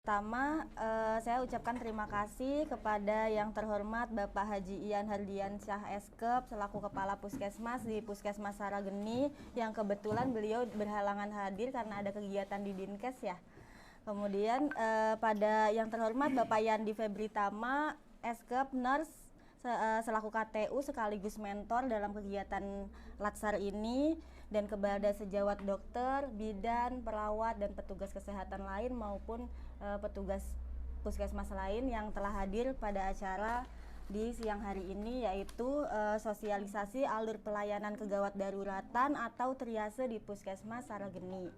Pertama, saya ucapkan terima kasih kepada yang terhormat Bapak Haji Ian Hardiansyah Eskep selaku Kepala Puskesmas di Puskesmas Sarageni, yang kebetulan beliau berhalangan hadir karena ada kegiatan di Dinkes ya. Kemudian pada yang terhormat Bapak Yandi Febritama Eskep Nurse selaku KTU sekaligus mentor dalam kegiatan Latsar ini, dan kepada sejawat dokter, bidan, perawat, dan petugas kesehatan lain maupun petugas puskesmas lain yang telah hadir pada acara di siang hari ini, yaitu sosialisasi alur pelayanan kegawat daruratan atau triase di Puskesmas Sarageni.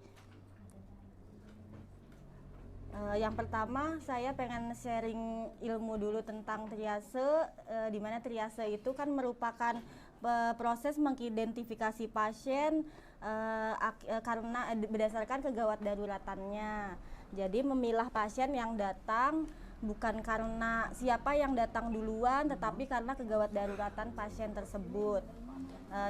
Yang pertama, saya pengen sharing ilmu dulu tentang triase, di mana triase itu kan merupakan proses mengidentifikasi pasien karena berdasarkan kegawat daruratannya. Jadi memilah pasien yang datang bukan karena siapa yang datang duluan, tetapi karena kegawat daruratan pasien tersebut.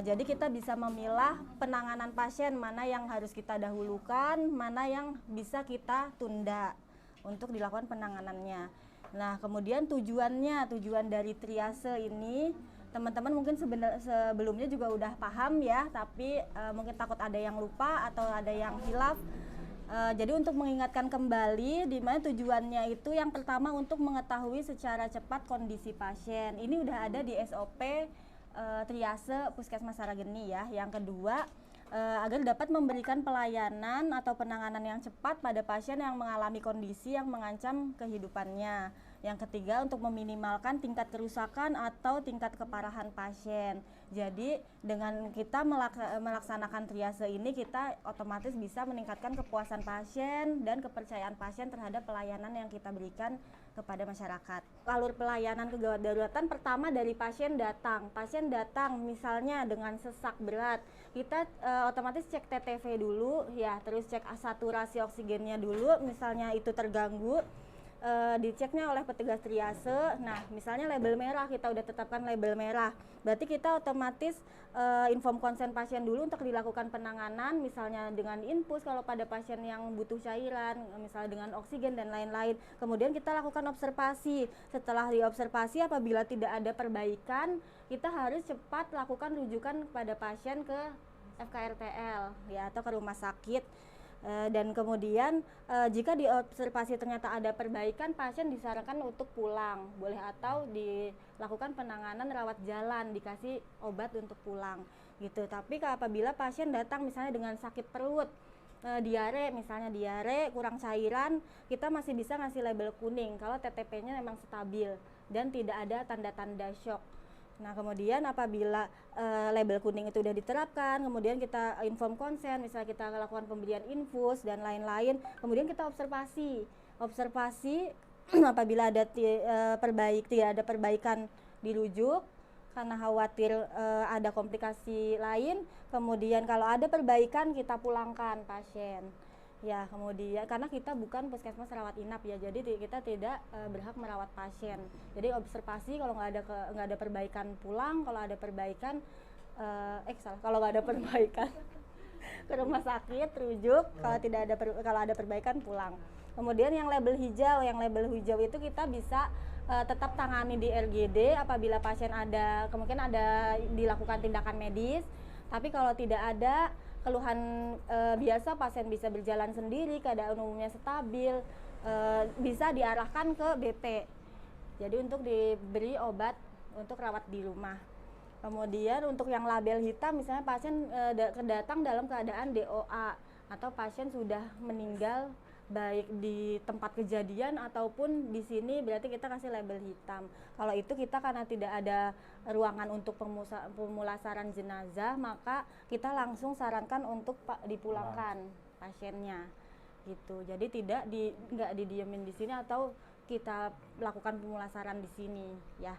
Jadi kita bisa memilah penanganan pasien, mana yang harus kita dahulukan, mana yang bisa kita tunda untuk dilakukan penanganannya. Nah, kemudian tujuan dari triase ini, teman-teman mungkin sebelumnya juga udah paham ya, tapi mungkin takut ada yang lupa atau ada yang hilaf. Jadi untuk mengingatkan kembali, di mana tujuannya itu yang pertama untuk mengetahui secara cepat kondisi pasien. Ini udah ada di SOP triase Puskesmas Sarageni ya. Yang kedua, agar dapat memberikan pelayanan atau penanganan yang cepat pada pasien yang mengalami kondisi yang mengancam kehidupannya. Yang ketiga, untuk meminimalkan tingkat kerusakan atau tingkat keparahan pasien. Jadi dengan kita melaksanakan triase ini, kita otomatis bisa meningkatkan kepuasan pasien dan kepercayaan pasien terhadap pelayanan yang kita berikan kepada masyarakat. Alur pelayanan kegawat daruratan pertama dari pasien datang. Pasien datang misalnya dengan sesak berat, kita otomatis cek TTV dulu ya, terus cek saturasi oksigennya dulu, misalnya itu terganggu. Diceknya oleh petugas triase. Nah, misalnya label merah, kita udah tetapkan label merah, berarti kita otomatis inform konsen pasien dulu untuk dilakukan penanganan, misalnya dengan infus kalau pada pasien yang butuh cairan, misalnya dengan oksigen dan lain-lain. Kemudian kita lakukan observasi. Setelah diobservasi, apabila tidak ada perbaikan, kita harus cepat lakukan rujukan kepada pasien ke FKRTL ya, atau ke rumah sakit. Dan kemudian jika diobservasi ternyata ada perbaikan, pasien disarankan untuk pulang, boleh, atau dilakukan penanganan rawat jalan, dikasih obat untuk pulang gitu. Tapi apabila pasien datang misalnya dengan sakit perut, diare, misalnya diare, kurang cairan, kita masih bisa ngasih label kuning kalau TTP-nya memang stabil dan tidak ada tanda-tanda shock. Nah, kemudian apabila label kuning itu sudah diterapkan, kemudian kita inform konsen, misalnya kita lakukan pemberian infus dan lain-lain, kemudian kita observasi apabila ada tidak ada perbaikan, dirujuk karena khawatir ada komplikasi lain. Kemudian kalau ada perbaikan, kita pulangkan pasien. Ya, kemudian karena kita bukan puskesmas rawat inap ya, jadi kita tidak berhak merawat pasien. Jadi observasi, kalau nggak ada perbaikan pulang, kalau ada perbaikan kalau nggak ada perbaikan ke rumah sakit rujuk, kalau ada perbaikan pulang. Kemudian yang label hijau itu kita bisa tetap tangani di RGD apabila pasien kemungkinan ada dilakukan tindakan medis. Tapi kalau tidak ada keluhan biasa, pasien bisa berjalan sendiri, keadaan umumnya stabil, bisa diarahkan ke BP. Jadi untuk diberi obat untuk rawat di rumah. Kemudian untuk yang label hitam, misalnya pasien datang dalam keadaan DOA atau pasien sudah meninggal baik di tempat kejadian ataupun di sini, berarti kita kasih label hitam. Kalau itu kita karena tidak ada ruangan untuk pemulasaran jenazah, maka kita langsung sarankan untuk dipulangkan pasiennya gitu. Jadi nggak didiemin di sini atau kita lakukan pemulasaran di sini ya.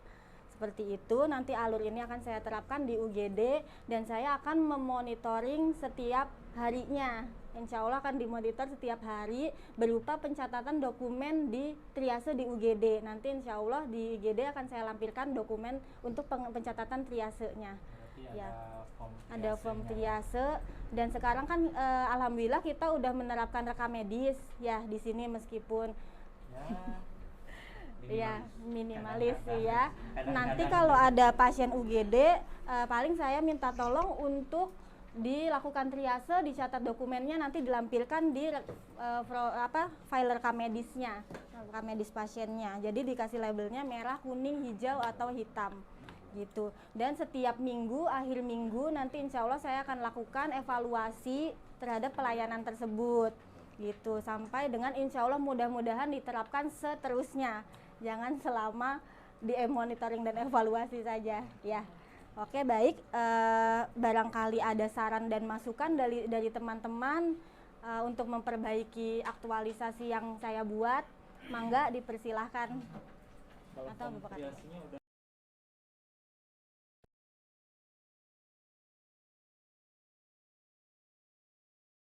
Seperti itu. Nanti alur ini akan saya terapkan di UGD dan saya akan memonitoring setiap harinya. Insya Allah akan dimonitor setiap hari berupa pencatatan dokumen di triase di UGD. Nanti insya Allah di UGD akan saya lampirkan dokumen untuk pencatatan triasenya. Ya, ada form triase. Dan sekarang kan alhamdulillah kita udah menerapkan rekam medis ya di sini, meskipun Iya, minimalis sih ya. Kadang-kadang Nanti kalau ada pasien UGD, paling saya minta tolong untuk dilakukan triase, dicatat dokumennya, nanti dilampirkan di file rekam medisnya, rekam medis pasiennya. Jadi dikasih labelnya merah, kuning, hijau, atau hitam gitu. Dan setiap minggu, akhir minggu nanti insya Allah saya akan lakukan evaluasi terhadap pelayanan tersebut gitu, sampai dengan insya Allah mudah-mudahan diterapkan seterusnya. Jangan selama di monitoring dan evaluasi saja ya. Oke, baik, barangkali ada saran dan masukan dari teman-teman untuk memperbaiki aktualisasi yang saya buat, mangga dipersilahkan. Kalau Atau Bapak konfirmasinya udah